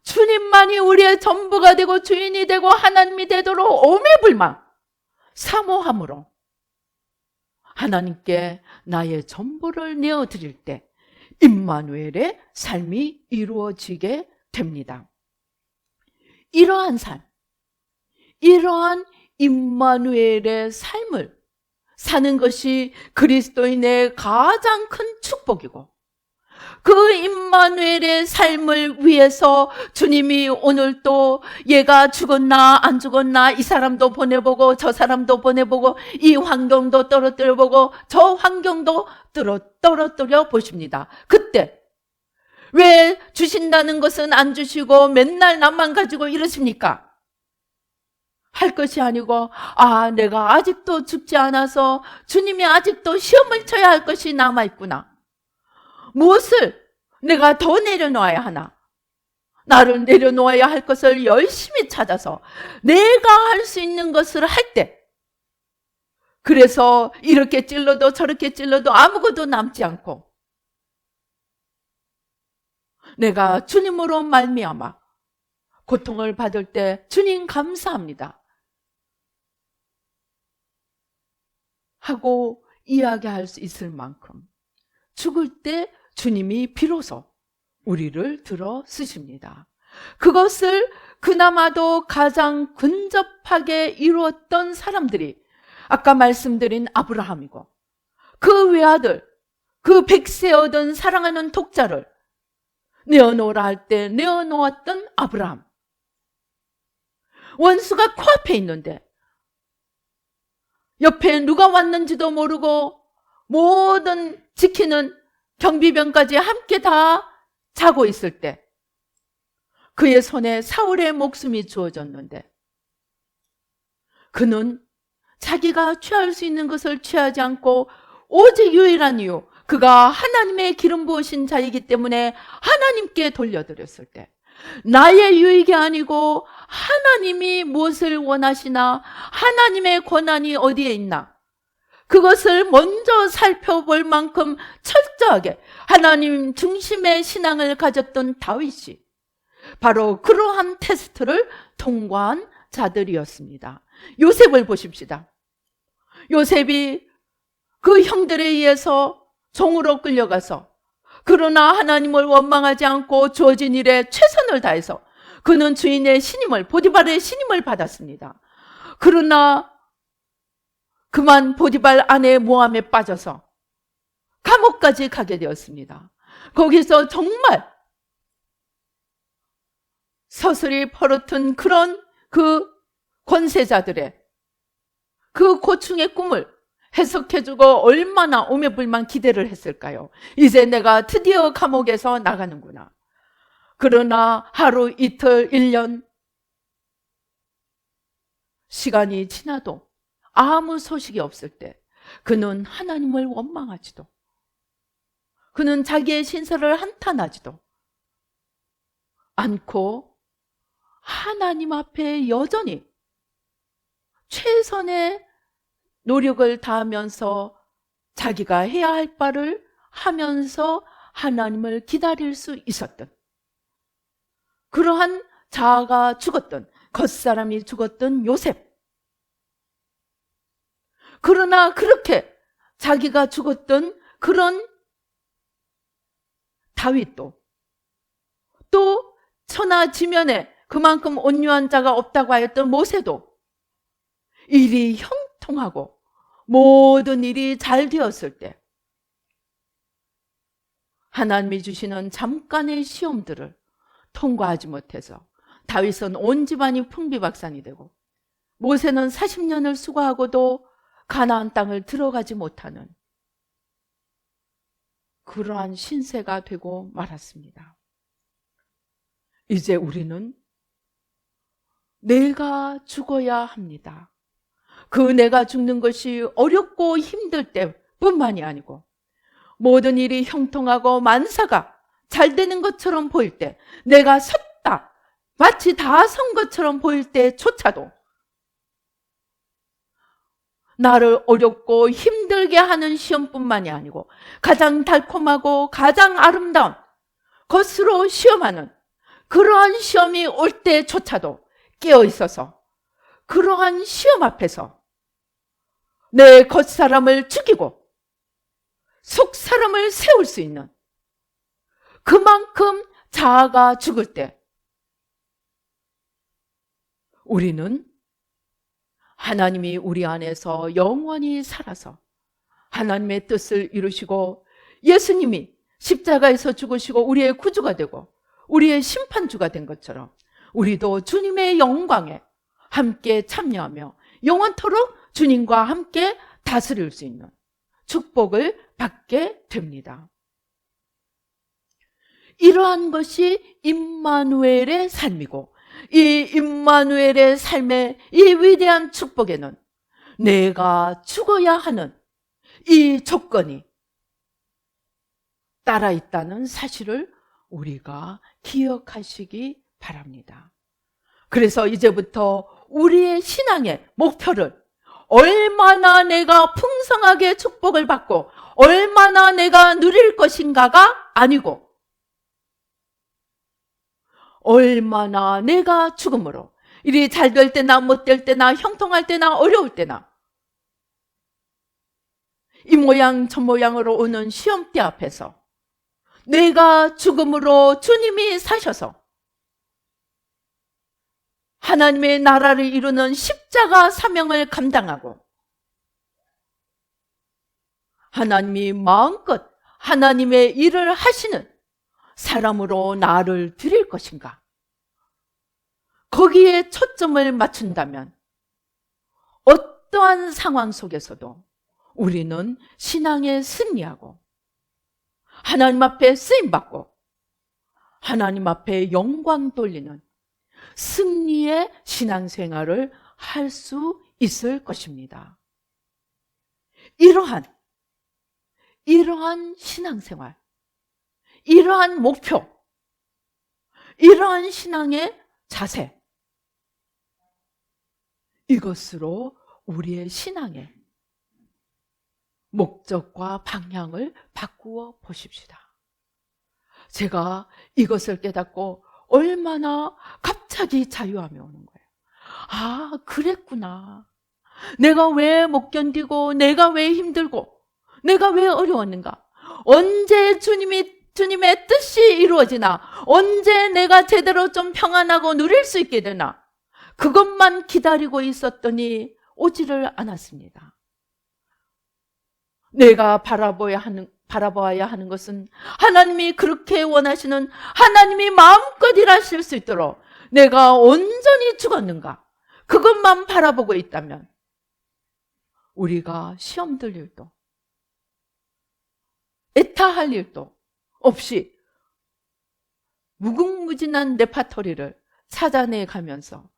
주님만이 우리의 전부가 되고 주인이 되고 하나님이 되도록 오매불망 사모함으로 하나님께 나의 전부를 내어드릴 때 임마누엘의 삶이 이루어지게 됩니다. 이러한 삶, 이러한 임마누엘의 삶을 사는 것이 그리스도인의 가장 큰 축복이고, 그 임마누엘의 삶을 위해서 주님이 오늘 또 얘가 죽었나 안 죽었나 이 사람도 보내보고 저 사람도 보내보고 이 환경도 떨어뜨려보고 저 환경도 떨어뜨려 보십니다. 그때 왜 주신다는 것은 안 주시고 맨날 남만 가지고 이러십니까? 할 것이 아니고 내가 아직도 죽지 않아서 주님이 아직도 시험을 쳐야 할 것이 남아있구나. 무엇을 내가 더 내려놓아야 하나? 나를 내려놓아야 할 것을 열심히 찾아서 내가 할 수 있는 것을 할 때, 그래서 이렇게 찔러도 저렇게 찔러도 아무것도 남지 않고 내가 주님으로 말미암아 고통을 받을 때 주님 감사합니다 하고 이야기할 수 있을 만큼 죽을 때 주님이 비로소 우리를 들어 쓰십니다. 그것을 그나마도 가장 근접하게 이루었던 사람들이 아까 말씀드린 아브라함이고, 그 외아들, 그 100세 얻은 사랑하는 독자를 내어놓으라 할 때 내어놓았던 아브라함. 원수가 코앞에 있는데 옆에 누가 왔는지도 모르고 모든 지키는 경비병까지 함께 다 자고 있을 때 그의 손에 사울의 목숨이 주어졌는데 그는 자기가 취할 수 있는 것을 취하지 않고 오직 유일한 이유, 그가 하나님의 기름 부으신 자이기 때문에 하나님께 돌려드렸을 때 나의 유익이 아니고 하나님이 무엇을 원하시나, 하나님의 권한이 어디에 있나, 그것을 먼저 살펴볼 만큼 철저하게 하나님 중심의 신앙을 가졌던 다윗이 바로 그러한 테스트를 통과한 자들이었습니다. 요셉을 보십시다. 요셉이 그 형들에 의해서 종으로 끌려가서, 그러나 하나님을 원망하지 않고 주어진 일에 최선을 다해서 그는 주인의 신임을, 보디발의 신임을 받았습니다. 그러나 그만 보디발 아내의 모함에 빠져서 감옥까지 가게 되었습니다. 거기서 정말 서슬이 퍼렇든 그런 그 권세자들의 그 고충의 꿈을 해석해주고 얼마나 오매불만 기대를 했을까요? 이제 내가 드디어 감옥에서 나가는구나. 그러나 하루, 이틀, 1년 시간이 지나도 아무 소식이 없을 때 그는 하나님을 원망하지도, 그는 자기의 신세를 한탄하지도 않고 하나님 앞에 여전히 최선의 노력을 다하면서 자기가 해야 할 바를 하면서 하나님을 기다릴 수 있었던, 그러한 자아가 죽었던, 겉사람이 죽었던 요셉. 그러나 그렇게 자기가 죽었던 그런 다윗도, 또 천하지면에 그만큼 온유한 자가 없다고 하였던 모세도 일이 형통하고 모든 일이 잘 되었을 때 하나님이 주시는 잠깐의 시험들을 통과하지 못해서 다윗은 온 집안이 풍비박산이 되고 모세는 40년을 수고하고도 가나안 땅을 들어가지 못하는 그러한 신세가 되고 말았습니다. 이제 우리는 내가 죽어야 합니다. 그 내가 죽는 것이 어렵고 힘들 때뿐만이 아니고 모든 일이 형통하고 만사가 잘 되는 것처럼 보일 때, 내가 섰다, 마치 다 선 것처럼 보일 때조차도 나를 어렵고 힘들게 하는 시험뿐만이 아니고 가장 달콤하고 가장 아름다운 것으로 시험하는 그러한 시험이 올 때조차도 깨어 있어서 그러한 시험 앞에서 내 겉사람을 죽이고 속사람을 세울 수 있는, 그만큼 자아가 죽을 때 우리는 하나님이 우리 안에서 영원히 살아서 하나님의 뜻을 이루시고 예수님이 십자가에서 죽으시고 우리의 구주가 되고 우리의 심판주가 된 것처럼 우리도 주님의 영광에 함께 참여하며 영원토록 주님과 함께 다스릴 수 있는 축복을 받게 됩니다. 이러한 것이 임마누엘의 삶이고, 이 임마누엘의 삶의 이 위대한 축복에는 내가 죽어야 하는 이 조건이 따라 있다는 사실을 우리가 기억하시기 바랍니다. 그래서 이제부터 우리의 신앙의 목표를 얼마나 내가 풍성하게 축복을 받고 얼마나 내가 누릴 것인가가 아니고 얼마나 내가 죽음으로 일이 잘 될 때나 못 될 때나 형통할 때나 어려울 때나 이 모양 저 모양으로 오는 시험대 앞에서 내가 죽음으로 주님이 사셔서 하나님의 나라를 이루는 십자가 사명을 감당하고 하나님이 마음껏 하나님의 일을 하시는 사람으로 나를 드릴 것인가? 거기에 초점을 맞춘다면 어떠한 상황 속에서도 우리는 신앙에 승리하고 하나님 앞에 쓰임받고 하나님 앞에 영광 돌리는 승리의 신앙생활을 할 수 있을 것입니다. 이러한 신앙생활, 이러한 목표, 이러한 신앙의 자세, 이것으로 우리의 신앙의 목적과 방향을 바꾸어 보십시다. 제가 이것을 깨닫고 얼마나 갑자기 자유함이 오는 거예요. 아, 그랬구나. 내가 왜 못 견디고, 내가 왜 힘들고, 내가 왜 어려웠는가? 언제 주님의 뜻이 이루어지나? 언제 내가 제대로 좀 평안하고 누릴 수 있게 되나? 그것만 기다리고 있었더니 오지를 않았습니다. 내가 바라봐야 하는 것은 하나님이 그렇게 원하시는, 하나님이 마음껏 일하실 수 있도록 내가 온전히 죽었는가? 그것만 바라보고 있다면 우리가 시험 들 일도 애타할 일도 없이 무궁무진한 레파토리를 찾아내 가면서,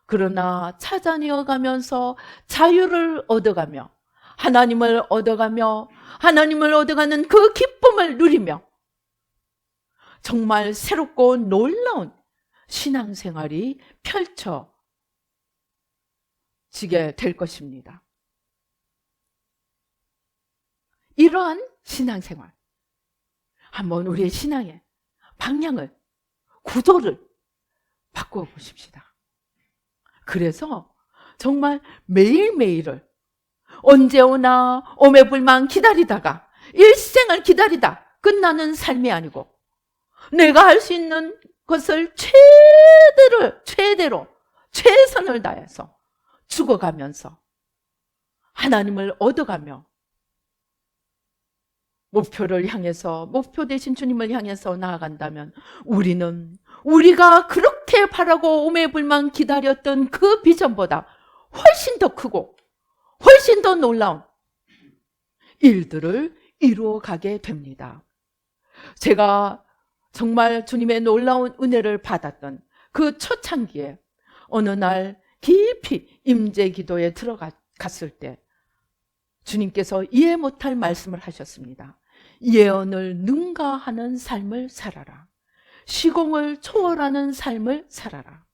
그러나 찾아내어 가면서 자유를 얻어가며 하나님을 얻어가며 하나님을 얻어가는 그 기쁨을 누리며 정말 새롭고 놀라운 신앙생활이 펼쳐지게 될 것입니다. 이러한 신앙생활, 한번 우리의 신앙의 방향을, 구도를 바꾸어 보십시다. 그래서 정말 매일매일을 언제 오나 오매불망 기다리다가 일생을 기다리다 끝나는 삶이 아니고, 내가 할 수 있는 것을 최대로 최선을 다해서 죽어가면서 하나님을 얻어가며 목표를 향해서, 목표 되신 주님을 향해서 나아간다면 우리가 그렇게 바라고 오매불망 기다렸던 그 비전보다 훨씬 더 크고 훨씬 더 놀라운 일들을 이루어가게 됩니다. 제가 정말 주님의 놀라운 은혜를 받았던 그 초창기에 어느 날 깊이 임재 기도에 들어갔을 때 주님께서 이해 못할 말씀을 하셨습니다. 예언을 능가하는 삶을 살아라. 시공을 초월하는 삶을 살아라.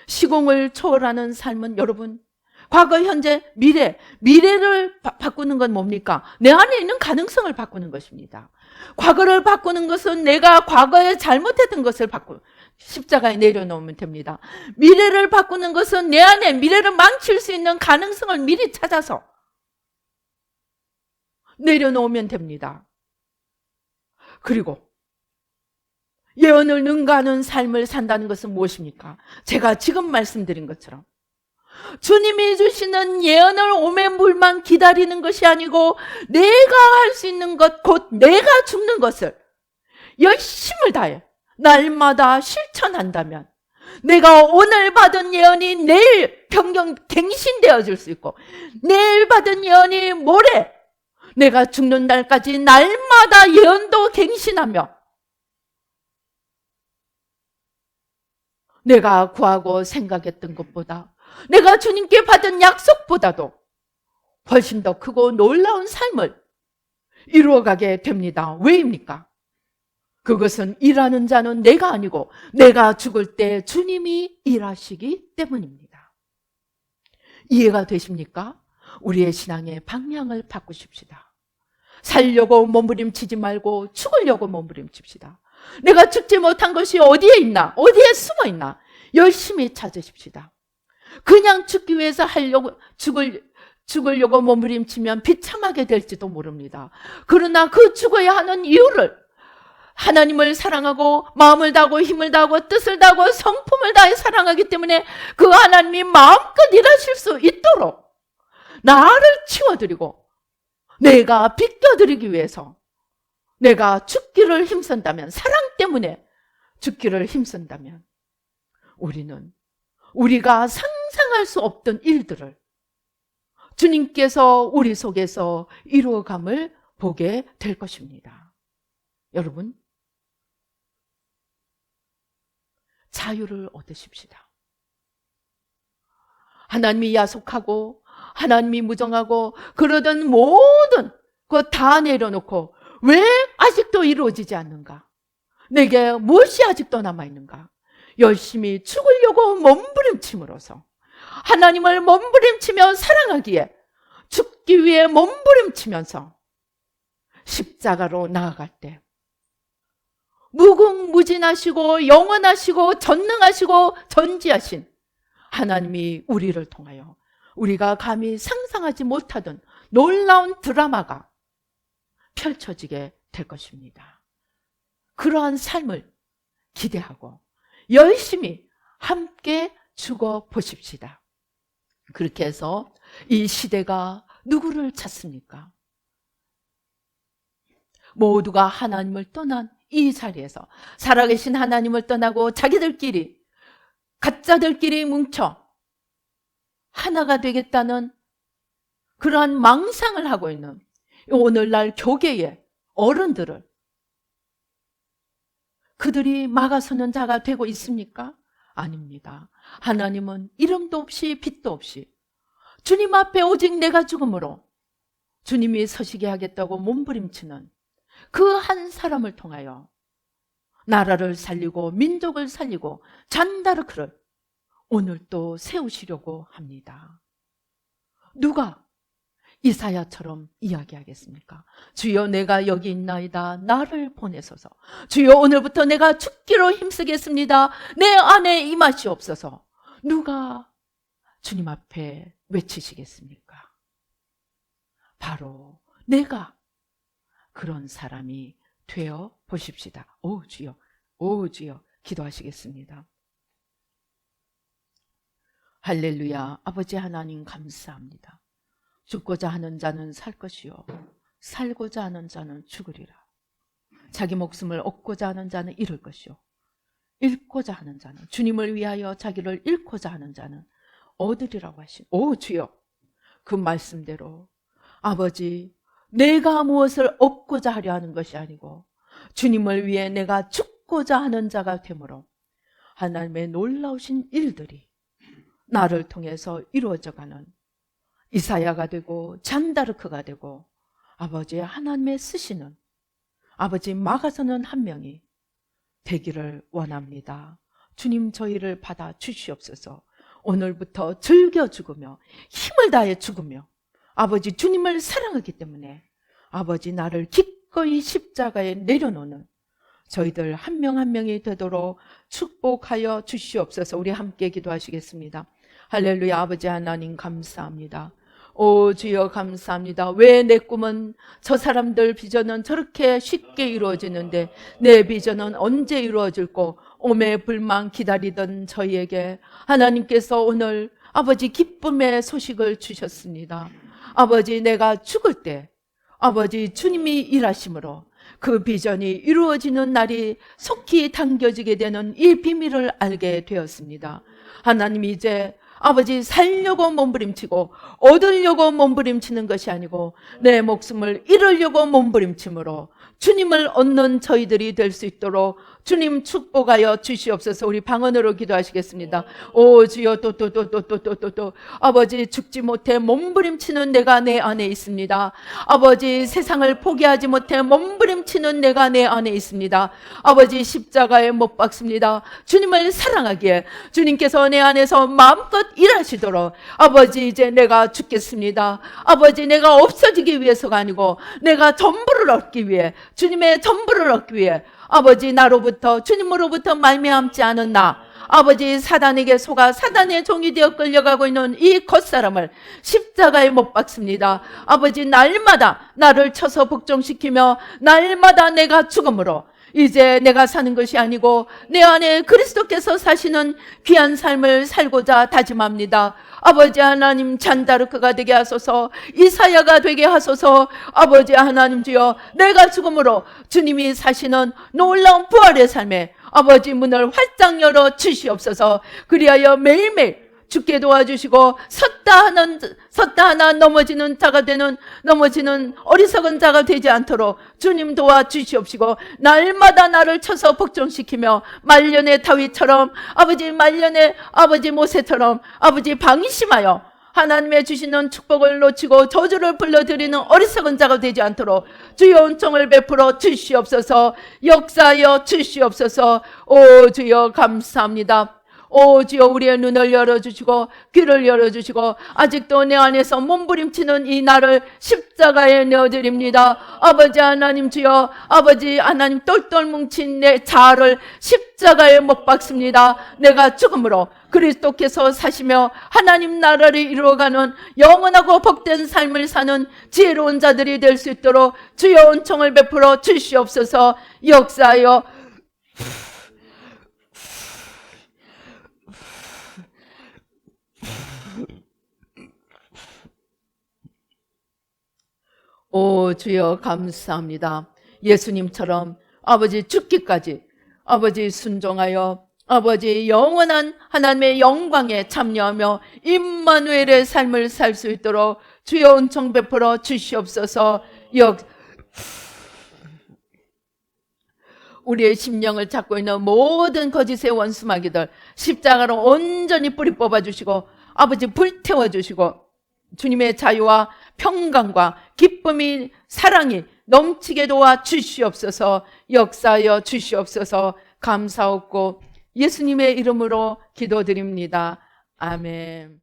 시공을 초월하는 삶은 여러분, 과거, 현재, 미래를 바꾸는 건 뭡니까? 내 안에 있는 가능성을 바꾸는 것입니다. 과거를 바꾸는 것은 내가 과거에 잘못했던 것을 십자가에 내려놓으면 됩니다. 미래를 바꾸는 것은 내 안에 미래를 망칠 수 있는 가능성을 미리 찾아서 내려놓으면 됩니다. 그리고 예언을 능가하는 삶을 산다는 것은 무엇입니까? 제가 지금 말씀드린 것처럼 주님이 주시는 예언을 오매불망 기다리는 것이 아니고, 내가 할 수 있는 것, 곧 내가 죽는 것을 열심을 다해 날마다 실천한다면 내가 오늘 받은 예언이 내일 갱신되어질 수 있고, 내일 받은 예언이 모레 내가 죽는 날까지 날마다 예언도 갱신하며 내가 구하고 생각했던 것보다, 내가 주님께 받은 약속보다도 훨씬 더 크고 놀라운 삶을 이루어가게 됩니다. 왜입니까? 그것은 일하는 자는 내가 아니고 내가 죽을 때 주님이 일하시기 때문입니다. 이해가 되십니까? 우리의 신앙의 방향을 바꾸십시다. 살려고 몸부림치지 말고 죽으려고 몸부림칩시다. 내가 죽지 못한 것이 어디에 있나, 어디에 숨어 있나 열심히 찾으십시다. 그냥 죽기 위해서 죽으려고 몸부림치면 비참하게 될지도 모릅니다. 그러나 그 죽어야 하는 이유를, 하나님을 사랑하고 마음을 다하고 힘을 다하고 뜻을 다하고 성품을 다해 사랑하기 때문에 그 하나님이 마음껏 일하실 수 있도록 나를 치워드리고 내가 비껴드리기 위해서 내가 죽기를 힘쓴다면, 사랑 때문에 죽기를 힘쓴다면 우리가 상상할 수 없던 일들을 주님께서 우리 속에서 이루어감을 보게 될 것입니다. 여러분, 자유를 얻으십시다. 하나님이 야속하고 하나님이 무정하고 그러던 모든 것 다 내려놓고 왜 아직도 이루어지지 않는가? 내게 무엇이 아직도 남아있는가? 열심히 죽으려고 몸부림침으로써 하나님을 몸부림치며 사랑하기에 죽기 위해 몸부림치면서 십자가로 나아갈 때 무궁무진하시고 영원하시고 전능하시고 전지하신 하나님이 우리를 통하여 우리가 감히 상상하지 못하던 놀라운 드라마가 펼쳐지게 될 것입니다. 그러한 삶을 기대하고 열심히 함께 죽어 보십시다. 그렇게 해서 이 시대가 누구를 찾습니까? 모두가 하나님을 떠난 이 자리에서 살아계신 하나님을 떠나고 자기들끼리, 가짜들끼리 뭉쳐 하나가 되겠다는 그러한 망상을 하고 있는 오늘날 교계의 어른들을 그들이 막아서는 자가 되고 있습니까? 아닙니다. 하나님은 이름도 없이 빛도 없이 주님 앞에 오직 내가 죽음으로 주님이 서시게 하겠다고 몸부림치는 그 한 사람을 통하여 나라를 살리고 민족을 살리고 잔다르크를 오늘 또 세우시려고 합니다. 누가 이사야처럼 이야기하겠습니까? 주여 내가 여기 있나이다. 나를 보내소서. 주여 오늘부터 내가 죽기로 힘쓰겠습니다. 내 안에 임하시옵소서. 누가 주님 앞에 외치시겠습니까? 바로 내가 그런 사람이 되어 보십시다. 오 주여, 오 주여 기도하시겠습니다. 할렐루야. 아버지 하나님 감사합니다. 죽고자 하는 자는 살 것이요 살고자 하는 자는 죽으리라. 자기 목숨을 얻고자 하는 자는 잃을 것이요 잃고자 하는 자는 주님을 위하여 자기를 잃고자 하는 자는 얻으리라고 하신 오 주여, 그 말씀대로 아버지 내가 무엇을 얻고자 하려 하는 것이 아니고 주님을 위해 내가 죽고자 하는 자가 되므로 하나님의 놀라우신 일들이 나를 통해서 이루어져가는 이사야가 되고 잔다르크가 되고 아버지 하나님의 쓰시는 아버지 막아서는 한 명이 되기를 원합니다. 주님 저희를 받아 주시옵소서. 오늘부터 즐겨 죽으며 힘을 다해 죽으며 아버지 주님을 사랑하기 때문에 아버지 나를 기꺼이 십자가에 내려놓는 저희들 한 명 한 명이 되도록 축복하여 주시옵소서. 우리 함께 기도하시겠습니다. 할렐루야. 아버지 하나님 감사합니다. 오 주여 감사합니다. 왜 내 꿈은 저 사람들 비전은 저렇게 쉽게 이루어지는데 내 비전은 언제 이루어질고 오매불망 기다리던 저희에게 하나님께서 오늘 아버지 기쁨의 소식을 주셨습니다. 아버지 내가 죽을 때 아버지 주님이 일하심으로 그 비전이 이루어지는 날이 속히 당겨지게 되는 이 비밀을 알게 되었습니다. 하나님 이제 아버지 살려고 몸부림치고 얻으려고 몸부림치는 것이 아니고 내 목숨을 잃으려고 몸부림침으로 주님을 얻는 저희들이 될 수 있도록 주님 축복하여 주시옵소서. 우리 방언으로 기도하시겠습니다. 오 주여 또 아버지 죽지 못해 몸부림치는 내가 내 안에 있습니다. 아버지 세상을 포기하지 못해 몸부림치는 내가 내 안에 있습니다. 아버지 십자가에 못 박습니다. 주님을 사랑하기에 주님께서 내 안에서 마음껏 일하시도록 아버지 이제 내가 죽겠습니다. 아버지 내가 없어지기 위해서가 아니고 내가 전부를 얻기 위해 주님의 전부를 얻기 위해 아버지 나로부터 주님으로부터 말미암지 않은 나 아버지 사단에게 속아 사단의 종이 되어 끌려가고 있는 이 겉사람을 십자가에 못 박습니다. 아버지 날마다 나를 쳐서 복종시키며 날마다 내가 죽음으로 이제 내가 사는 것이 아니고 내 안에 그리스도께서 사시는 귀한 삶을 살고자 다짐합니다. 아버지 하나님 잔다르크가 되게 하소서. 이사야가 되게 하소서. 아버지 하나님 주여 내가 죽음으로 주님이 사시는 놀라운 부활의 삶에 아버지 문을 활짝 열어 주시옵소서. 그리하여 매일매일 죽게 도와주시고 섰다 하나 넘어지는 자가 되는 넘어지는 어리석은 자가 되지 않도록 주님 도와주시옵시고 날마다 나를 쳐서 복종시키며 말년의 다윗처럼 아버지 말년의 아버지 모세처럼 아버지 방심하여 하나님의 주시는 축복을 놓치고 저주를 불러드리는 어리석은 자가 되지 않도록 주여 은총을 베풀어 주시옵소서. 역사하여 주시옵소서. 오 주여 감사합니다. 오 주여 우리의 눈을 열어주시고 귀를 열어주시고 아직도 내 안에서 몸부림치는 이 나를 십자가에 내어드립니다. 아버지 하나님 주여 아버지 하나님 똘똘 뭉친 내 자아를 십자가에 못 박습니다. 내가 죽음으로 그리스도께서 사시며 하나님 나라를 이루어가는 영원하고 복된 삶을 사는 지혜로운 자들이 될 수 있도록 주여 은총을 베풀어 주시옵소서. 역사하여 오 주여 감사합니다. 예수님처럼 아버지 죽기까지 아버지 순종하여 아버지, 영원한 하나님의 영광에 참여하며 임마누엘의 삶을 살 수 있도록 주여 은총 베풀어 주시옵소서. 우리의 심령을 잡고 있는 모든 거짓의 원수마귀들 십자가로 온전히 뿌리 뽑아주시고 아버지 불태워 주시고 주님의 자유와 평강과 기쁨이 사랑이 넘치게 도와 주시옵소서. 역사하여 주시옵소서. 감사하고 예수님의 이름으로 기도드립니다. 아멘.